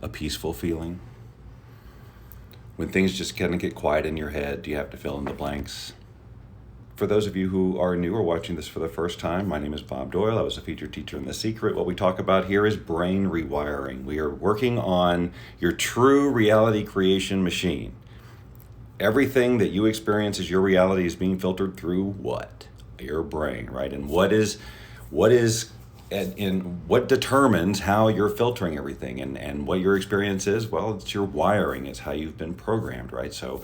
a peaceful feeling? When things just kind of get quiet in your head, do you have to fill in the blanks? For those of you who are new or watching this for the first time, my name is Bob Doyle. I was a featured teacher in The Secret. What we talk about here is brain rewiring. We are working on your true reality creation machine. Everything that you experience as your reality is being filtered through what? Your brain, right? And what determines how you're filtering everything and what your experience is? Well, it's your wiring. It's how you've been programmed, right? So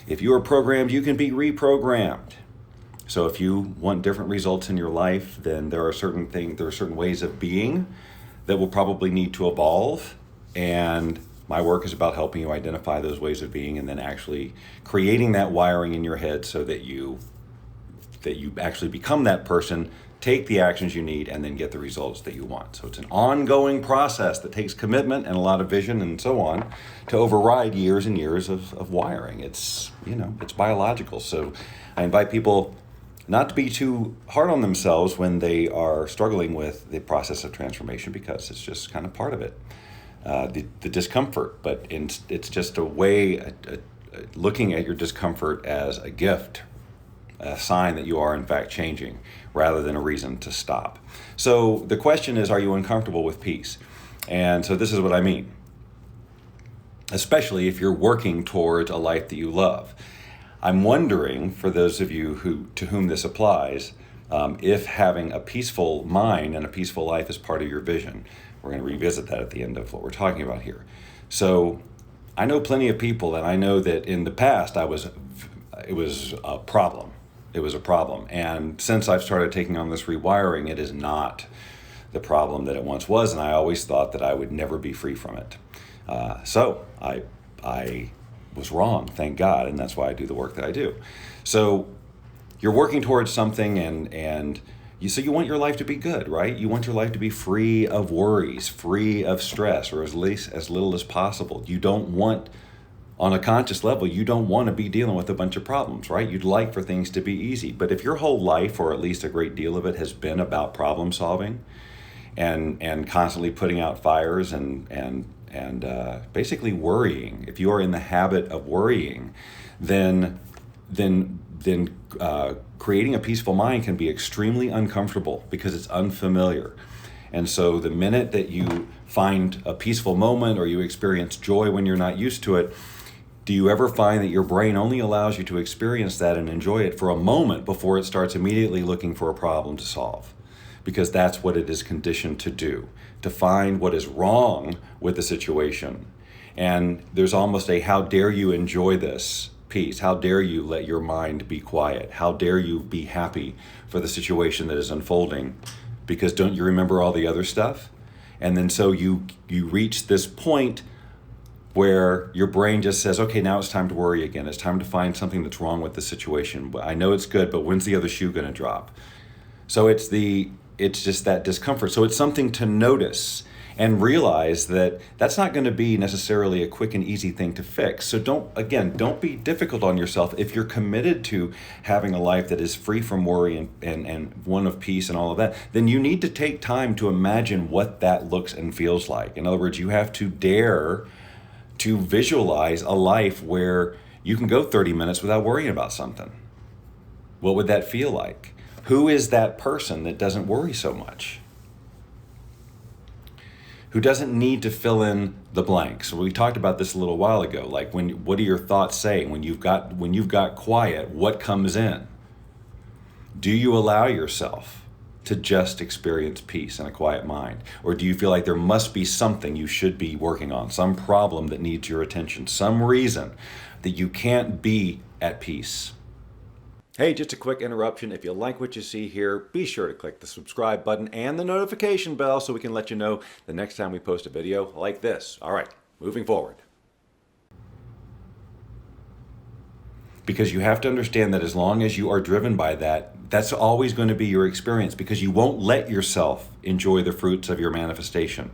if you are programmed, you can be reprogrammed. So if you want different results in your life, then there are certain ways of being that will probably need to evolve. And my work is about helping you identify those ways of being and then actually creating that wiring in your head so that you actually become that person, take the actions you need, and then get the results that you want. So it's an ongoing process that takes commitment and a lot of vision and so on to override years and years of wiring. It's biological. So I invite people not to be too hard on themselves when they are struggling with the process of transformation, because it's just kind of part of it, the discomfort. But it's just a way, looking at your discomfort as a gift, a sign that you are in fact changing, rather than a reason to stop. So the question is, are you uncomfortable with peace? And so this is what I mean, especially if you're working towards a life that you love. I'm wondering, for those of you to whom this applies, if having a peaceful mind and a peaceful life is part of your vision. We're going to revisit that at the end of what we're talking about here. So I know plenty of people, and I know that in the past it was a problem. It was a problem. And since I've started taking on this rewiring, it is not the problem that it once was, and I always thought that I would never be free from it. So I was wrong, thank God, and that's why I do the work that I do. So you're working towards something, and you want your life to be good, right? You want your life to be free of worries, free of stress, or as little as possible. You don't want, on a conscious level, you don't want to be dealing with a bunch of problems, right? You'd like for things to be easy. But if your whole life, or at least a great deal of it, has been about problem solving and constantly putting out fires and basically worrying, if you are in the habit of worrying, then creating a peaceful mind can be extremely uncomfortable because it's unfamiliar. And so the minute that you find a peaceful moment or you experience joy when you're not used to it, do you ever find that your brain only allows you to experience that and enjoy it for a moment before it starts immediately looking for a problem to solve? Because that's what it is conditioned to do, to find what is wrong with the situation. And there's almost a, how dare you enjoy this peace? How dare you let your mind be quiet? How dare you be happy for the situation that is unfolding? Because don't you remember all the other stuff? And then so you reach this point where your brain just says, okay, now it's time to worry again. It's time to find something that's wrong with the situation. I know it's good, but when's the other shoe going to drop? So it's just that discomfort. So it's something to notice and realize that that's not going to be necessarily a quick and easy thing to fix. So don't be difficult on yourself. If you're committed to having a life that is free from worry and one of peace and all of that, then you need to take time to imagine what that looks and feels like. In other words, you have to dare to visualize a life where you can go 30 minutes without worrying about something. What would that feel like? Who is that person that doesn't worry so much? Who doesn't need to fill in the blanks? So we talked about this a little while ago. Like, what are your thoughts saying? When you've got quiet, what comes in? Do you allow yourself to just experience peace and a quiet mind? Or do you feel like there must be something you should be working on, some problem that needs your attention, some reason that you can't be at peace? Hey, just a quick interruption. If you like what you see here, be sure to click the subscribe button and the notification bell so we can let you know the next time we post a video like this. All right, moving forward. Because you have to understand that as long as you are driven by that, that's always going to be your experience, because you won't let yourself enjoy the fruits of your manifestation.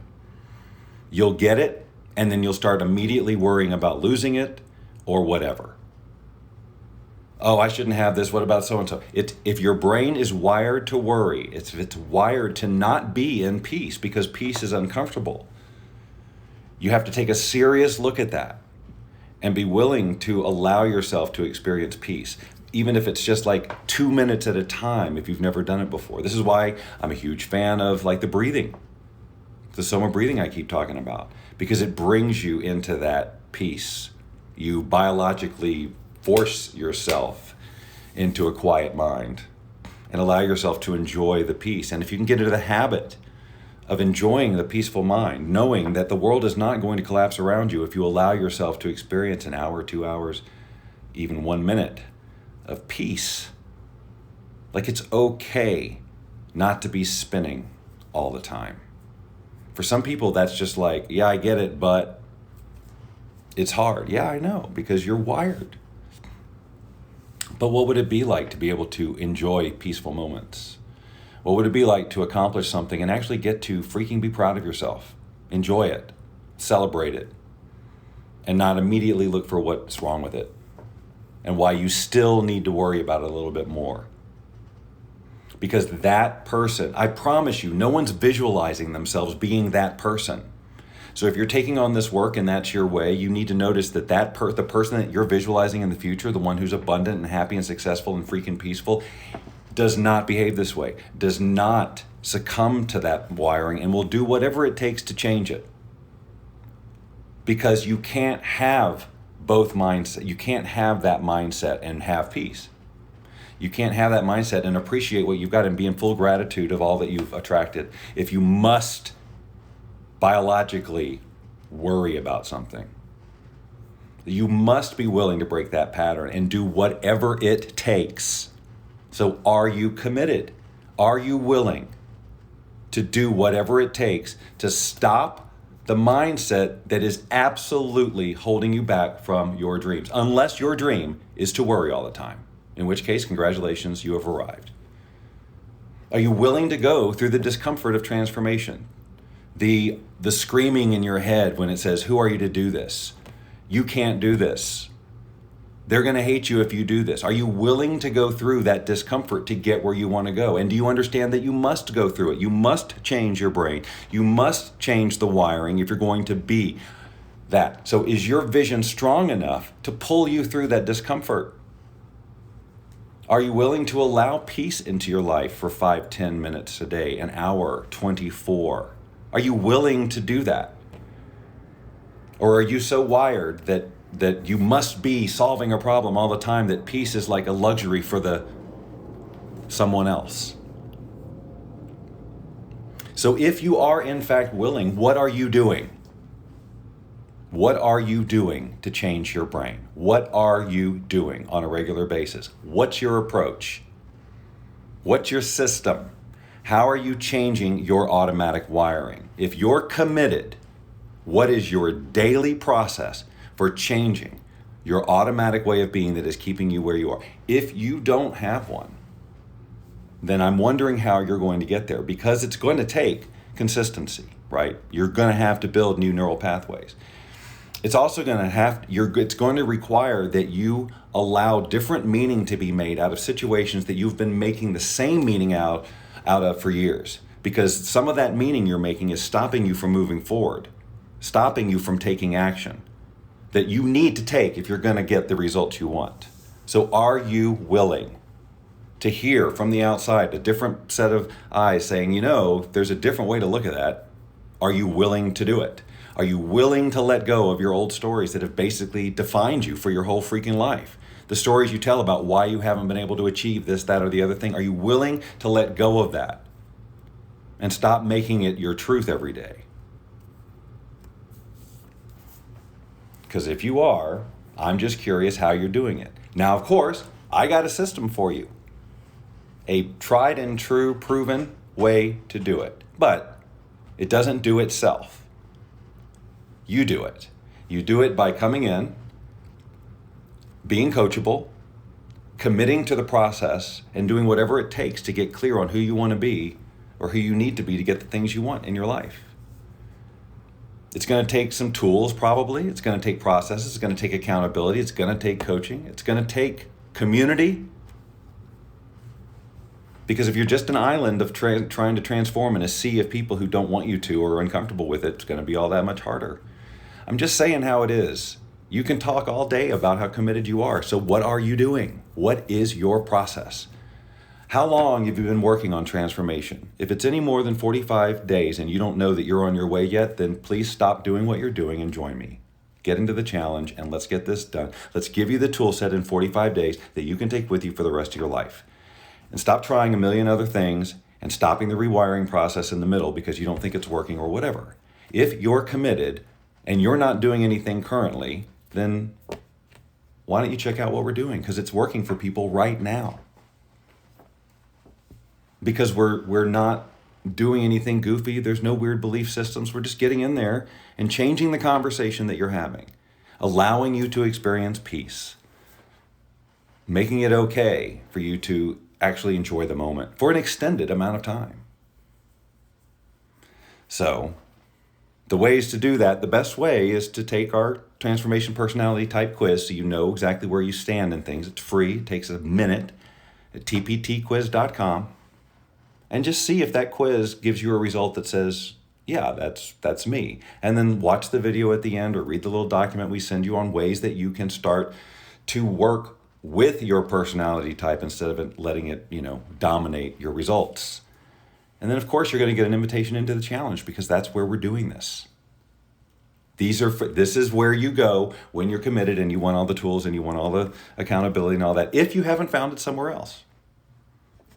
You'll get it, and then you'll start immediately worrying about losing it or whatever. Oh, I shouldn't have this. What about so-and-so? If your brain is wired to worry, it's wired to not be in peace because peace is uncomfortable, You have to take a serious look at that and be willing to allow yourself to experience peace, even if it's just like 2 minutes at a time if you've never done it before. This is why I'm a huge fan of like the breathing, the Soma breathing I keep talking about, because it brings you into that peace. You biologically force yourself into a quiet mind and allow yourself to enjoy the peace. And if you can get into the habit of enjoying the peaceful mind, knowing that the world is not going to collapse around you if you allow yourself to experience an hour, 2 hours, even 1 minute of peace. Like, it's okay not to be spinning all the time. For some people, that's just like, yeah, I get it, but it's hard. Yeah, I know, because you're wired. But what would it be like to be able to enjoy peaceful moments? What would it be like to accomplish something and actually get to freaking be proud of yourself? Enjoy it, celebrate it, and not immediately look for what's wrong with it and why you still need to worry about it a little bit more. Because that person, I promise you, no one's visualizing themselves being that person. So if you're taking on this work and that's your way, you need to notice that the person that you're visualizing in the future, the one who's abundant and happy and successful and freaking peaceful, does not behave this way, does not succumb to that wiring, and will do whatever it takes to change it. Because you can't have both mindsets. You can't have that mindset and have peace. You can't have that mindset and appreciate what you've got and be in full gratitude of all that you've attracted if you must biologically worry about something. You must be willing to break that pattern and do whatever it takes. So are you committed? Are you willing to do whatever it takes to stop the mindset that is absolutely holding you back from your dreams? Unless your dream is to worry all the time, in which case, congratulations, you have arrived. Are you willing to go through the discomfort of transformation? The screaming in your head when it says, who are you to do this? You can't do this. They're going to hate you if you do this. Are you willing to go through that discomfort to get where you want to go? And do you understand that you must go through it? You must change your brain. You must change the wiring if you're going to be that. So is your vision strong enough to pull you through that discomfort? Are you willing to allow peace into your life for 5, 10 minutes a day, an hour, 24? Are you willing to do that? Or are you so wired that you must be solving a problem all the time, that peace is like a luxury for someone else? So if you are in fact willing, what are you doing? What are you doing to change your brain? What are you doing on a regular basis? What's your approach? What's your system? How are you changing your automatic wiring? If you're committed, what is your daily process for changing your automatic way of being that is keeping you where you are? If you don't have one, then I'm wondering how you're going to get there, because it's going to take consistency, right? You're going to have to build new neural pathways. It's also going to it's going to require that you allow different meaning to be made out of situations that you've been making the same meaning out of for years, because some of that meaning you're making is stopping you from moving forward, stopping you from taking action that you need to take if you're going to get the results you want. So are you willing to hear from the outside a different set of eyes saying, there's a different way to look at that? Are you willing to do it? Are you willing to let go of your old stories that have basically defined you for your whole freaking life? The stories you tell about why you haven't been able to achieve this, that, or the other thing. Are you willing to let go of that and stop making it your truth every day? Because if you are, I'm just curious how you're doing it. Now, of course, I got a system for you. A tried and true, proven way to do it. But it doesn't do itself. You do it. You do it by coming in, being coachable, committing to the process, and doing whatever it takes to get clear on who you want to be or who you need to be to get the things you want in your life. It's going to take some tools, probably. It's going to take processes. It's going to take accountability. It's going to take coaching. It's going to take community. Because if you're just an island of trying to transform in a sea of people who don't want you to or are uncomfortable with it, it's going to be all that much harder. I'm just saying how it is. You can talk all day about how committed you are. So what are you doing? What is your process? How long have you been working on transformation? If it's any more than 45 days and you don't know that you're on your way yet, then please stop doing what you're doing and join me. Get into the challenge and let's get this done. Let's give you the tool set in 45 days that you can take with you for the rest of your life. And stop trying a million other things and stopping the rewiring process in the middle because you don't think it's working or whatever. If you're committed and you're not doing anything currently, then why don't you check out what we're doing? Because it's working for people right now. Because we're not doing anything goofy. There's no weird belief systems. We're just getting in there and changing the conversation that you're having, allowing you to experience peace, making it okay for you to actually enjoy the moment for an extended amount of time. So the ways to do that, the best way is to take our transformation personality type quiz so you know exactly where you stand in things. It's free. It takes a minute at tptquiz.com. And just see if that quiz gives you a result that says, yeah, that's me. And then watch the video at the end or read the little document we send you on ways that you can start to work with your personality type instead of letting it, dominate your results. And then, of course, you're going to get an invitation into the challenge because that's where we're doing this. This is where you go when you're committed and you want all the tools and you want all the accountability and all that, if you haven't found it somewhere else.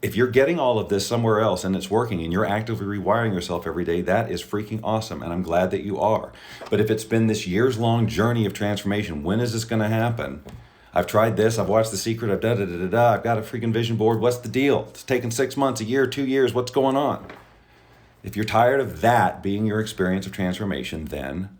If you're getting all of this somewhere else and it's working and you're actively rewiring yourself every day, that is freaking awesome. And I'm glad that you are. But if it's been this years-long journey of transformation, when is this going to happen? I've tried this. I've watched The Secret. I've I've got a freaking vision board. What's the deal? It's taken 6 months, a year, 2 years. What's going on? If you're tired of that being your experience of transformation, then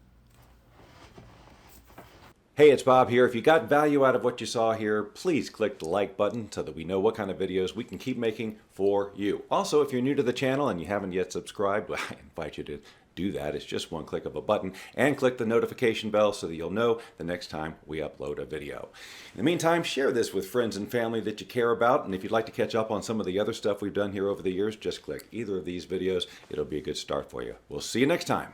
hey, it's Bob here. If you got value out of what you saw here, please click the like button so that we know what kind of videos we can keep making for you. Also, if you're new to the channel and you haven't yet subscribed, well, I invite you to do that. It's just one click of a button, and click the notification bell so that you'll know the next time we upload a video. In the meantime, share this with friends and family that you care about, and if you'd like to catch up on some of the other stuff we've done here over the years, just click either of these videos. It'll be a good start for you. We'll see you next time.